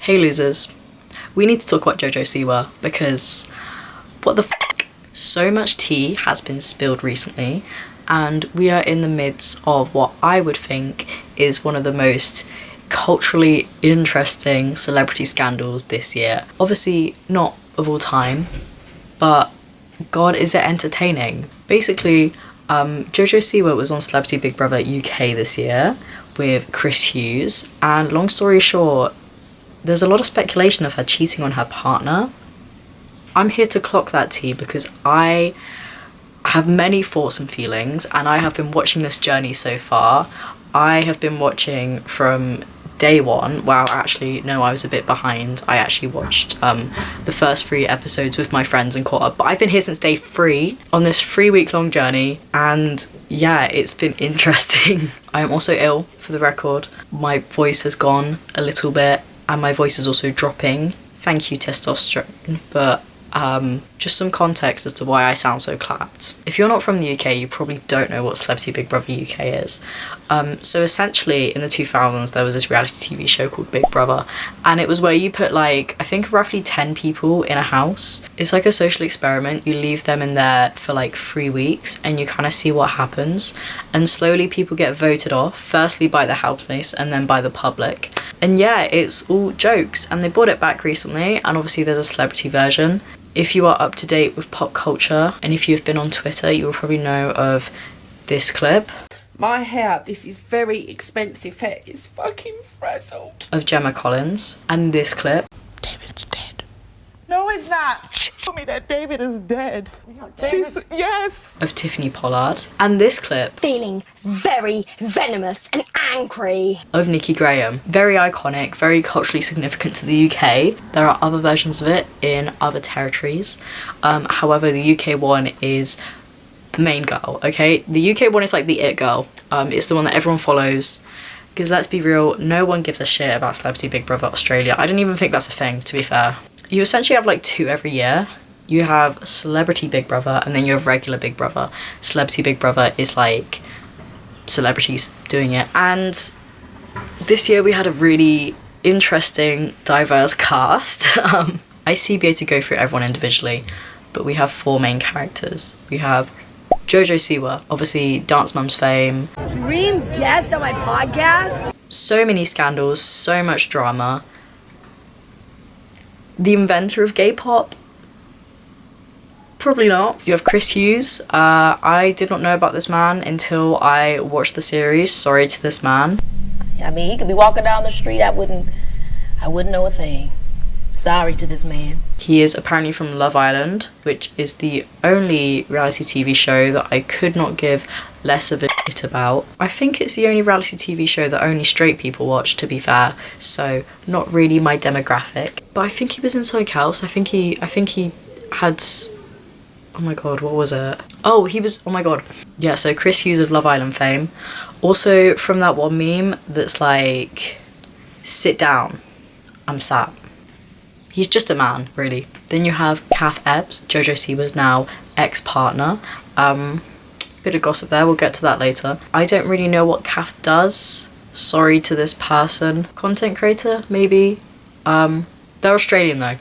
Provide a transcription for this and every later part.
Hey losers, we need to talk about Jojo Siwa because what the f***? So much tea has been spilled recently and we are in the midst of what I would think is one of the most culturally interesting celebrity scandals this year. Obviously not of all time, but God, is it entertaining. Basically, Jojo Siwa was on Celebrity Big Brother UK this year with Chris Hughes, and long story short, there's a lot of speculation of her cheating on her partner. I'm here to clock that tea because I have many thoughts and feelings, and I have been watching this journey so far. I have been watching from day one. Well, actually, no, I was a bit behind. I actually watched the first 3 episodes with my friends and caught up. But I've been here since day 3 on this 3-week-long journey, and yeah, it's been interesting. I am also ill, for the record. My voice has gone a little bit, and my voice is also dropping. Thank you, testosterone. But just some context as to why I sound so clapped. If you're not from the UK, you probably don't know what Celebrity Big Brother UK is. So essentially, in the 2000s, there was this reality TV show called Big Brother, and it was where you put like, I think roughly 10 people in a house. It's like a social experiment. You leave them in there for like 3 weeks and you kind of see what happens, and slowly people get voted off, firstly by the housemates and then by the public. And yeah, it's all jokes, and they brought it back recently, and obviously there's a celebrity version. If you are up to date with pop culture, and if you've been on Twitter, you will probably know of this clip. My hair, this is very expensive hair, it's fucking frazzled. Of Gemma Collins, and this clip. David's dead. No, it's not. Tell me that David is dead. Yes. Of Tiffany Pollard, and this clip. Feeling very venomous and angry. Of Nikki Graham. Very iconic, very culturally significant to the UK. There are other versions of it in other territories. However, the UK one is the main girl, okay? The UK one is like the it girl. It's the one that everyone follows. Because let's be real, no one gives a shit about Celebrity Big Brother Australia. I don't even think that's a thing, to be fair. You essentially have like 2 every year. You have Celebrity Big Brother and then you have regular Big Brother. Celebrity Big Brother is like celebrities doing it. And this year we had a really interesting, diverse cast. I see be able to go through everyone individually, but we have 4 main characters. We have Jojo Siwa, obviously Dance Moms fame. Dream guest on my podcast? So many scandals, so much drama. The inventor of gay pop? Probably not. You have Chris Hughes. I did not know about this man until I watched the series. Sorry to this man. I mean, he could be walking down the street, I wouldn't know a thing. Sorry to this man. He is apparently from Love Island, which is the only reality TV show that I could not give less of a shit about. I think it's the only reality TV show that only straight people watch, to be fair, so not really my demographic. But I think he was in SoCal, so I think he had, oh my god, what was it? Oh, he was, oh my god. Yeah, so Chris Hughes of Love Island fame. Also from that one meme that's like, sit down, I'm sat. He's just a man, really. Then you have Kath Epps, Jojo Siwa's now ex-partner. Bit of gossip there, we'll get to that later. I don't really know what Kath does. Sorry to this person. Content creator, maybe? They're Australian though.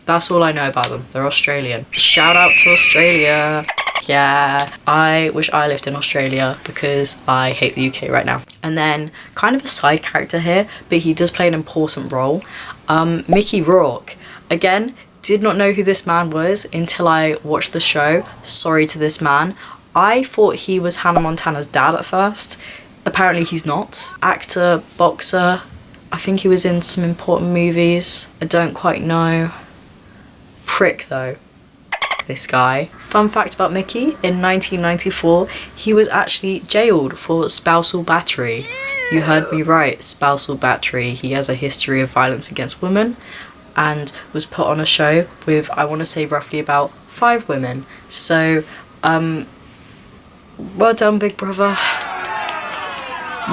That's all I know about them. They're Australian. Shout out to Australia. Yeah, I wish I lived in Australia because I hate the UK right now. And then kind of a side character here, but he does play an important role. Mickey Rourke. Again, did not know who this man was until I watched the show. Sorry to this man. I thought he was Hannah Montana's dad at first. Apparently he's not. Actor, boxer. I think he was in some important movies. I don't quite know. Prick though. This guy. Fun fact about Mickey, in 1994, he was actually jailed for spousal battery. You heard me right, spousal battery. He has a history of violence against women and was put on a show with, I want to say, roughly about 5 women. So, well done, Big Brother.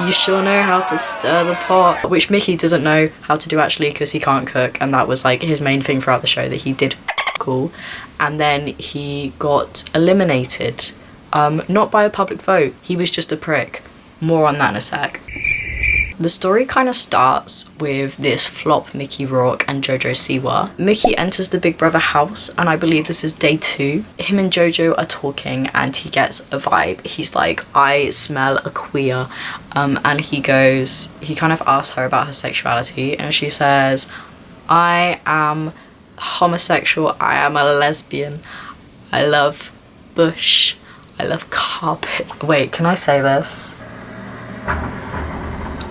You sure know how to stir the pot. Which Mickey doesn't know how to do actually because he can't cook, and that was like his main thing throughout the show, that he did cool. And then he got eliminated, not by a public vote. He was just a prick. More on that in a sec. The story kind of starts with this flop Mickey Rourke and Jojo Siwa. Mickey enters the Big Brother house, and I believe this is day 2. Him and Jojo are talking and he gets a vibe. He's like, I smell a queer. And he kind of asks her about her sexuality, and she says, I am homosexual, I am a lesbian, I love bush, I love carpet. Wait, can I say this?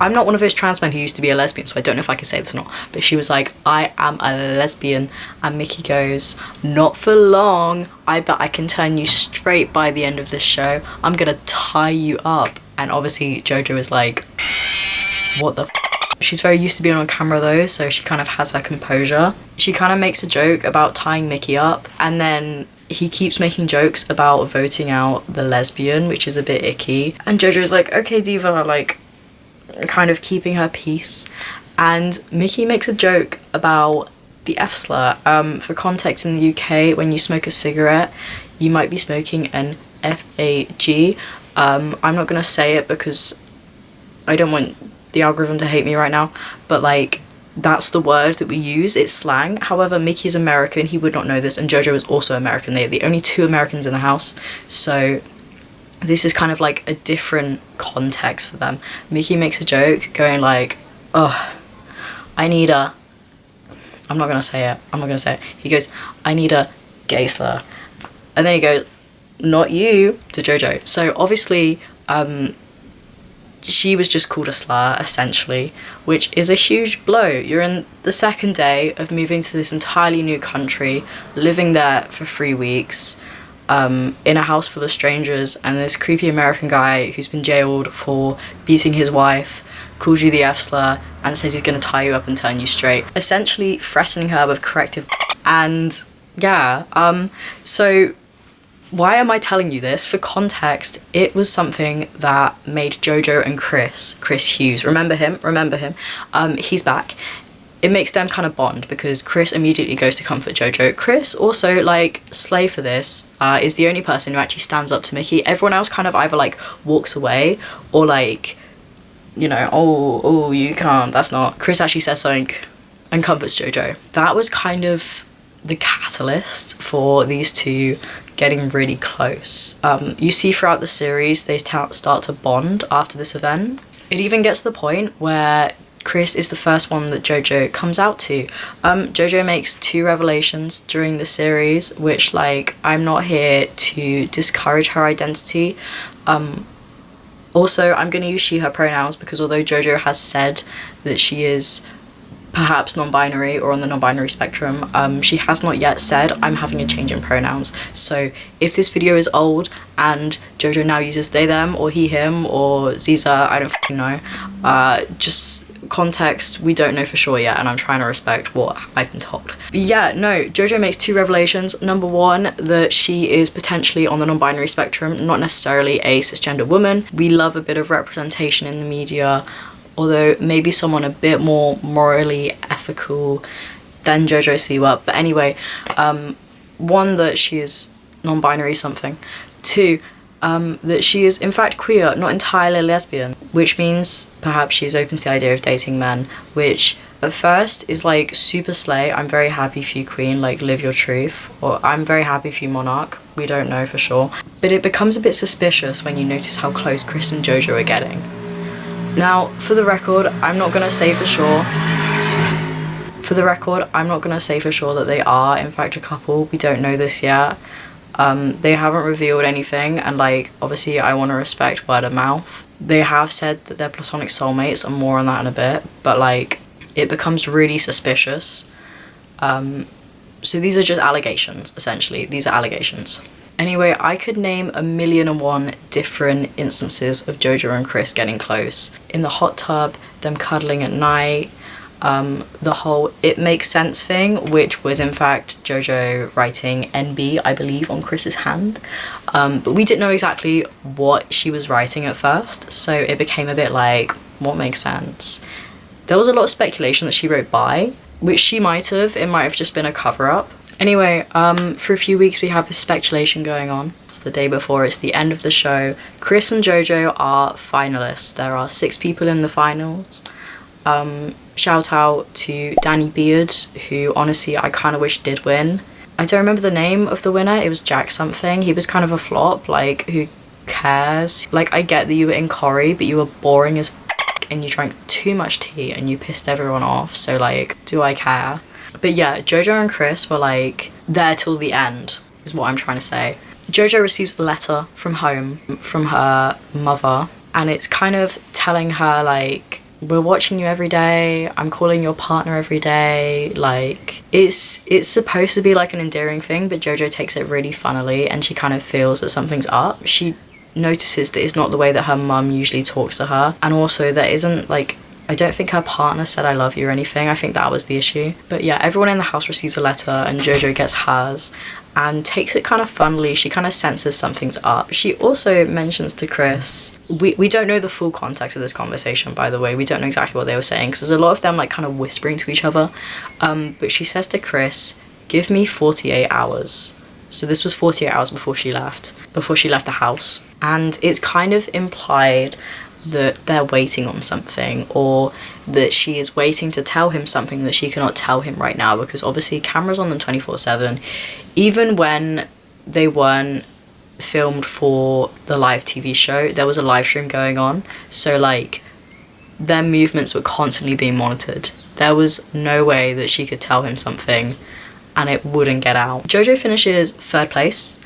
I'm not one of those trans men who used to be a lesbian, so I don't know if I can say this or not, but she was like, I am a lesbian, and Mickey goes, not for long, I bet I can turn you straight by the end of this show, I'm gonna tie you up. And obviously Jojo is like, what the f***? She's very used to being on camera though, so she kind of has her composure. She kind of makes a joke about tying Mickey up, and then he keeps making jokes about voting out the lesbian, which is a bit icky. And Jojo's like, okay diva, like kind of keeping her peace. And Mickey makes a joke about the F slur. For context, in the UK, when you smoke a cigarette, you might be smoking an F-A-G. I'm not gonna say it because I don't want the algorithm to hate me right now, but like, that's the word that we use, it's slang. However, Mickey's American, he would not know this, and Jojo is also American. They're the only 2 Americans in the house, so this is kind of like a different context for them. Mickey makes a joke going like, oh, I'm not gonna say it. He goes, I need a gay slur. And then he goes, not you, to Jojo. So obviously, she was just called a slur, essentially, which is a huge blow. You're in the 2nd day of moving to this entirely new country, living there for 3 weeks, in a house full of strangers, and this creepy American guy who's been jailed for beating his wife calls you the F slur and says he's gonna tie you up and turn you straight, essentially threatening her with corrective. And yeah, so why am I telling you this? For context, it was something that made Jojo and Chris Hughes, remember him, he's back. It makes them kind of bond because Chris immediately goes to comfort Jojo. Chris also, like, slay for this, is the only person who actually stands up to Mickey. Everyone else kind of either like walks away or like, you know, oh, you can't, that's not. Chris actually says something and comforts Jojo. That was kind of the catalyst for these 2 getting really close. You see throughout the series they start to bond after this event. It even gets to the point where Chris is the first one that Jojo comes out to. Jojo makes 2 revelations during the series, which, like, I'm not here to discourage her identity. Also, I'm going to use she, her pronouns because although Jojo has said that she is perhaps non-binary or on the non-binary spectrum, she has not yet said I'm having a change in pronouns. So if this video is old and Jojo now uses they, them, or he, him, or Ziza, I don't f***ing know, just context, we don't know for sure yet, and I'm trying to respect what I've been told. But yeah, no, Jojo makes 2 revelations. Number 1, that she is potentially on the non-binary spectrum, not necessarily a cisgender woman. We love a bit of representation in the media, although maybe someone a bit more morally ethical than Jojo Siwa. But anyway, 1, that she is non-binary something. 2, that she is in fact queer, not entirely lesbian, which means perhaps she's open to the idea of dating men, which at first is like super slay. I'm very happy for you, queen, like live your truth, or I'm very happy for you, monarch, we don't know for sure. But it becomes a bit suspicious when you notice how close Chris and Jojo are getting. Now, for the record, I'm not gonna say for sure that they are in fact a couple. We don't know this yet. They haven't revealed anything, and like, obviously I want to respect word of mouth. They have said that they're platonic soulmates, and more on that in a bit, but like, it becomes really suspicious. So these are just allegations, essentially. These are allegations. Anyway, I could name 1,000,001 different instances of Jojo and Chris getting close. In the hot tub, them cuddling at night, the whole it makes sense thing, which was in fact Jojo writing NB, I believe, on Chris's hand. But we didn't know exactly what she was writing at first, so it became a bit like, what makes sense? There was a lot of speculation that she wrote bi, which she might have. It might have just been a cover-up. Anyway, for a few weeks we have this speculation going on. It's the day before, it's the end of the show. Chris and Jojo are finalists. There are 6 people in the finals. Shout out to Danny Beard, who honestly I kind of wish did win. I don't remember the name of the winner. It was Jack something. He was kind of a flop. Like, who cares? Like, I get that you were in Corrie, but you were boring as and you drank too much tea and you pissed everyone off. So like, do I care? But yeah, Jojo and Chris were like there till the end, is what I'm trying to say. Jojo receives a letter from home from her mother, and it's kind of telling her like, we're watching you every day, I'm calling your partner every day. Like, it's supposed to be like an endearing thing, but Jojo takes it really funnily and she kind of feels that something's up. She notices that it's not the way that her mum usually talks to her, and also there isn't like, I don't think her partner said I love you or anything. I think that was the issue. But yeah, everyone in the house receives a letter and Jojo gets hers and takes it kind of funnily. She kind of senses something's up. She also mentions to Chris, we don't know the full context of this conversation, by the way. We don't know exactly what they were saying because there's a lot of them like kind of whispering to each other. But she says to Chris, give me 48 hours. So this was 48 hours before she left the house. And it's kind of implied that they're waiting on something, or that she is waiting to tell him something that she cannot tell him right now, because obviously cameras on them 24/7. Even when they weren't filmed for the live TV show, there was a live stream going on, so like their movements were constantly being monitored. There was no way that she could tell him something and it wouldn't get out. Jojo finishes 3rd place.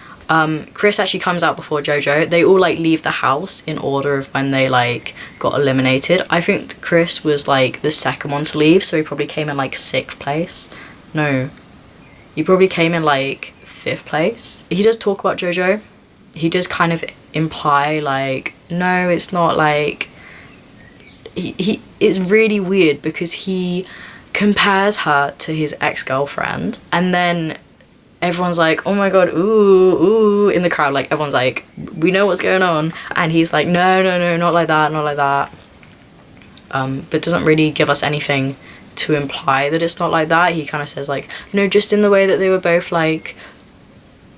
Chris actually comes out before Jojo. They all like leave the house in order of when they like got eliminated. I think Chris was like the 2nd one to leave, so he probably came in like 6th place. No, he probably came in like 5th place. He does talk about Jojo. He does kind of imply like, no, it's not like, it's really weird because he compares her to his ex-girlfriend, and then everyone's like, oh my god, ooh, in the crowd, like everyone's like, we know what's going on, and he's like, no, not like that. But doesn't really give us anything to imply that it's not like that. He kind of says like, no, just in the way that they were both like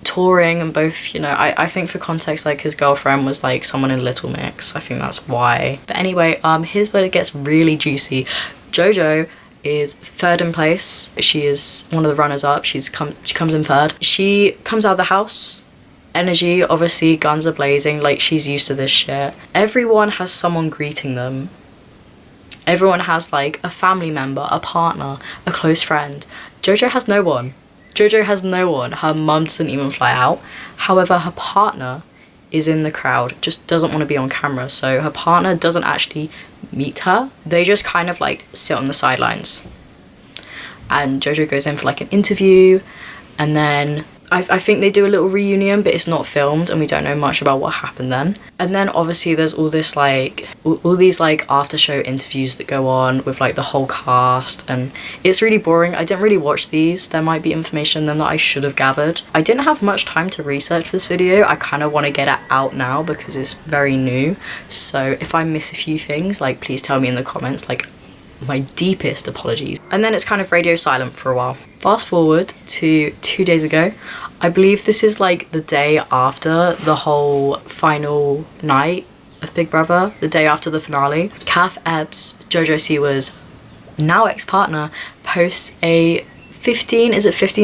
touring and both, you know, I think for context, like his girlfriend was like someone in Little Mix. I think that's why. But anyway, here's where it gets really juicy. Jojo is 3rd in place. She is one of the runners up. She comes in 3rd. She comes out of the house. Energy, obviously, guns are blazing. Like, she's used to this shit. Everyone has someone greeting them. Everyone has like a family member, a partner, a close friend. Jojo has no one. Her mum doesn't even fly out. However, her partner is in the crowd, just doesn't want to be on camera, so her partner doesn't actually meet her. They just kind of like sit on the sidelines, and Jojo goes in for like an interview, and then I think they do a little reunion, but it's not filmed and we don't know much about what happened then. And then obviously there's all this like all these like after show interviews that go on with like the whole cast, and it's really boring. I didn't really watch these. There might be information in them that I should have gathered. I didn't have much time to research this video. I kind of want to get it out now because it's very new, so if I miss a few things, like please tell me in the comments, like my deepest apologies. And then it's kind of radio silent for a while. Fast forward to 2 days ago. I believe this is like the day after the whole final night of Big Brother, the day after the finale. Kath Epps, Jojo Siwa's now ex-partner, posts a 15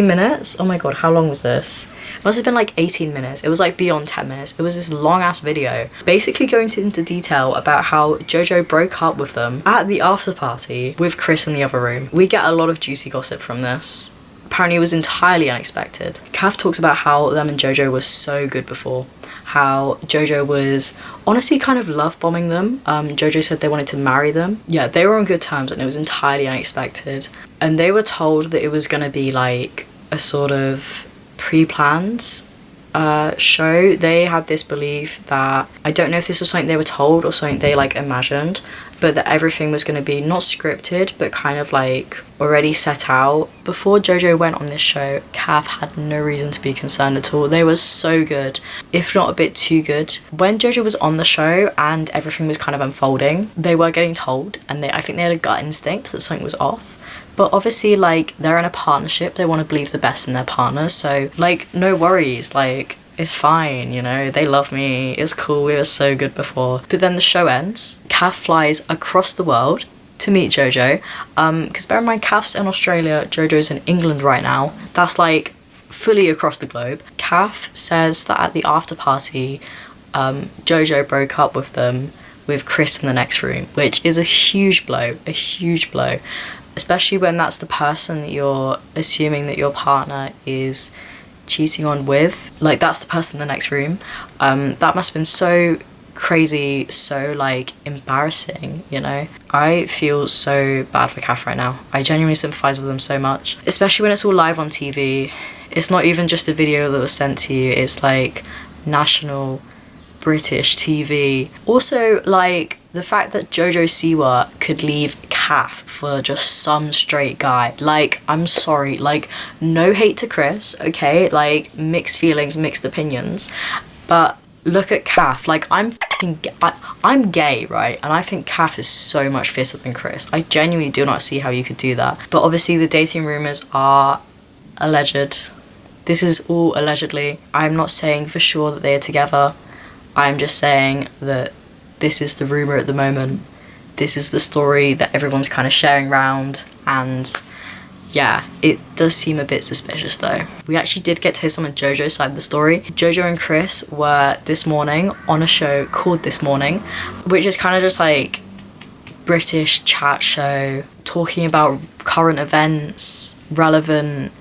minutes? Oh my god, how long was this? It must have been like 18 minutes. It was like beyond 10 minutes. It was this long ass video basically going into detail about how Jojo broke up with them at the after party with Chris in the other room. We get a lot of juicy gossip from this. Apparently it was entirely unexpected. Kath talks about how them and Jojo was so good before. How Jojo was honestly kind of love bombing them. Jojo said they wanted to marry them. Yeah, they were on good terms and it was entirely unexpected. And they were told that it was gonna be like a sort of pre-planned show. They had this belief that, I don't know if this was something they were told or something they like imagined, but that everything was going to be not scripted but kind of like already set out. Before Jojo went on this show, Kath had no reason to be concerned at all. They were so good, if not a bit too good. When Jojo was on the show and everything was kind of unfolding, they were getting told, and I think they had a gut instinct that something was off. But obviously, like, they're in a partnership, they want to believe the best in their partner, so, like, no worries, like, it's fine, you know, they love me, it's cool, we were so good before. But then the show ends, Kath flies across the world to meet Jojo, because bear in mind, Kath's in Australia, Jojo's in England right now. That's like fully across the globe. Kath says that at the after party, Jojo broke up with them with Chris in the next room, which is a huge blow, especially when that's the person that you're assuming that your partner is cheating on with. Like, that's the person in the next room. That must have been so crazy, so like embarrassing, you know. I feel so bad for Kath right now. I genuinely sympathize with them so much, especially when it's all live on TV. It's not even just a video that was sent to you, it's like national British TV. Also, like, the fact that Jojo Siwa could leave Kath for just some straight guy. Like, I'm sorry, like, no hate to Chris, okay? Like, mixed feelings, mixed opinions. But look at Kath. Like, I'm gay, right? And I think Kath is so much fitter than Chris. I genuinely do not see how you could do that. But obviously the dating rumours are alleged. This is all allegedly. I'm not saying for sure that they are together. I'm just saying that this is the rumour at the moment. This is the story that everyone's kind of sharing around, and yeah, it does seem a bit suspicious though. We actually did get to hear some of Jojo's side of the story. Jojo and Chris were this morning on a show called This Morning, which is kind of just like British chat show, talking about current events, relevant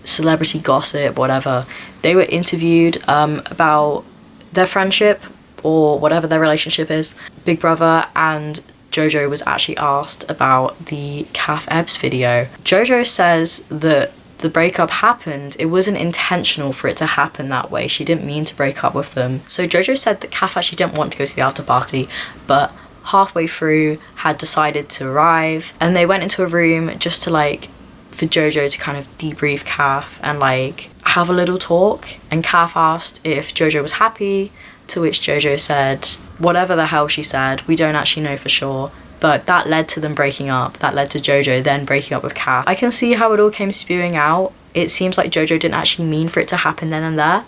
celebrity gossip, whatever. They were interviewed about their friendship or whatever their relationship is. Big Brother and Jojo was actually asked about the Kath Ebbs video. Jojo says that the breakup happened, it wasn't intentional for it to happen that way. She didn't mean to break up with them. So Jojo said that Kath actually didn't want to go to the after party, but halfway through had decided to arrive, and they went into a room just to like, for Jojo to kind of debrief Kath and like have a little talk. And Kath asked if Jojo was happy, to which Jojo said whatever the hell she said, we don't actually know for sure, but that led to them breaking up. That led to Jojo then breaking up with Kath. I can see how it all came spewing out. It seems like Jojo didn't actually mean for it to happen then and there,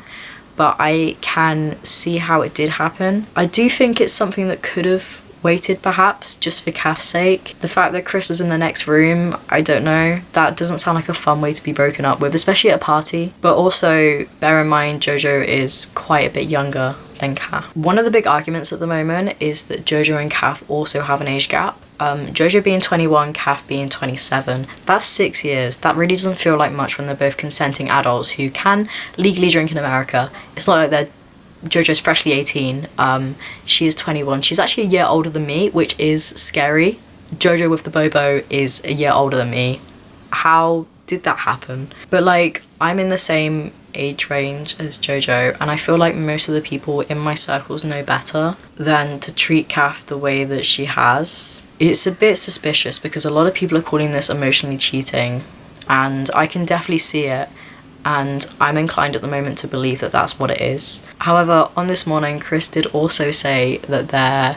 but I can see how it did happen. I do think it's something that could have waited perhaps, just for Kath's sake. The fact that Chris was in the next room, I don't know, that doesn't sound like a fun way to be broken up with, especially at a party. But also bear in mind Jojo is quite a bit younger than Kath. One of the big arguments at the moment is that Jojo and Kath also have an age gap. Jojo being 21, Kath being 27. That's 6 years. That really doesn't feel like much when they're both consenting adults who can legally drink in America. It's not like they're Jojo's freshly 18, she is 21. She's actually a year older than me, which is scary. Jojo with the bobo is a year older than me. How did that happen? But like, I'm in the same age range as Jojo, and I feel like most of the people in my circles know better than to treat Kath the way that she has. It's a bit suspicious because a lot of people are calling this emotionally cheating, and I can definitely see it. And I'm inclined at the moment to believe that that's what it is. However, on This Morning, Chris did also say that they're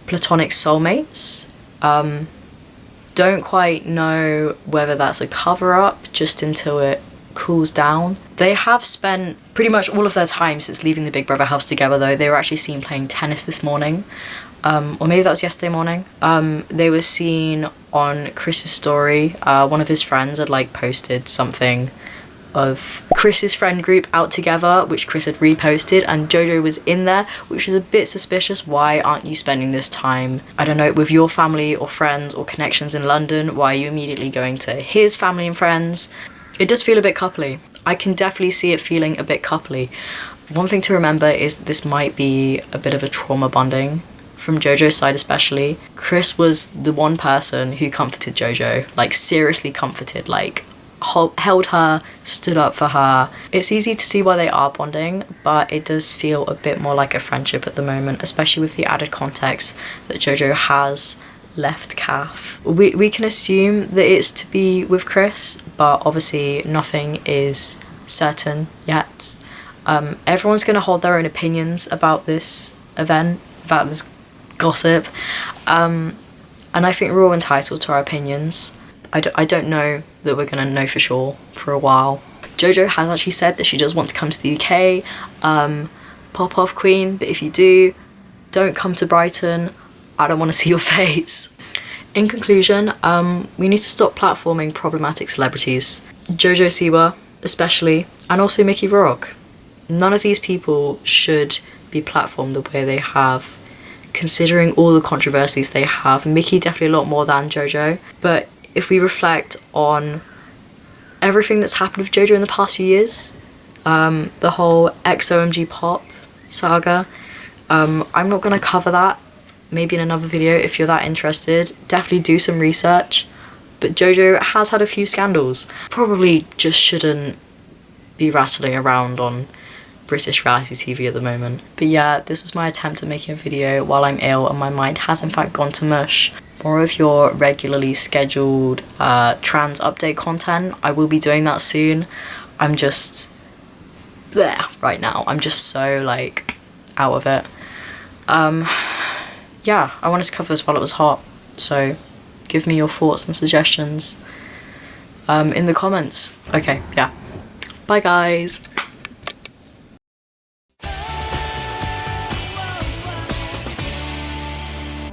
platonic soulmates. Don't quite know whether that's a cover-up just until it cools down. They have spent pretty much all of their time since leaving the Big Brother house together though. They were actually seen playing tennis this morning. Or maybe that was yesterday morning. They were seen on Chris's story. One of his friends had like posted something of Chris's friend group out together, which Chris had reposted, and Jojo was in there, which is a bit suspicious. Why aren't you spending this time, I don't know, with your family or friends or connections in London? Why are you immediately going to his family and friends? It does feel a bit coupley. I can definitely see it feeling a bit coupley. One thing to remember is that this might be a bit of a trauma bonding from Jojo's side especially. Chris was the one person who comforted Jojo, like seriously comforted, like held her, stood up for her. It's easy to see why they are bonding, but it does feel a bit more like a friendship at the moment, especially with the added context that Jojo has left Kath. We can assume that it's to be with Chris, but obviously nothing is certain yet. Everyone's going to hold their own opinions about this event, about this gossip, and I think we're all entitled to our opinions. I don't know that we're gonna know for sure for a while. Jojo has actually said that she does want to come to the UK. Pop off queen, but if you do, don't come to Brighton. I don't want to see your face. In conclusion, we need to stop platforming problematic celebrities. Jojo Siwa especially, and also Mickey Rourke. None of these people should be platformed the way they have, considering all the controversies they have. Mickey definitely a lot more than Jojo, but if we reflect on everything that's happened with Jojo in the past few years, the whole XOMG pop saga, I'm not going to cover that, maybe in another video if you're that interested. Definitely do some research, but Jojo has had a few scandals. Probably just shouldn't be rattling around on British reality TV at the moment. But yeah, this was my attempt at making a video while I'm ill and my mind has in fact gone to mush. More of your regularly scheduled trans update content, I will be doing that soon. I'm just there right now. I'm just so like out of it. Yeah, I wanted to cover this while it was hot, so give me your thoughts and suggestions in the comments. Okay, yeah. Bye guys.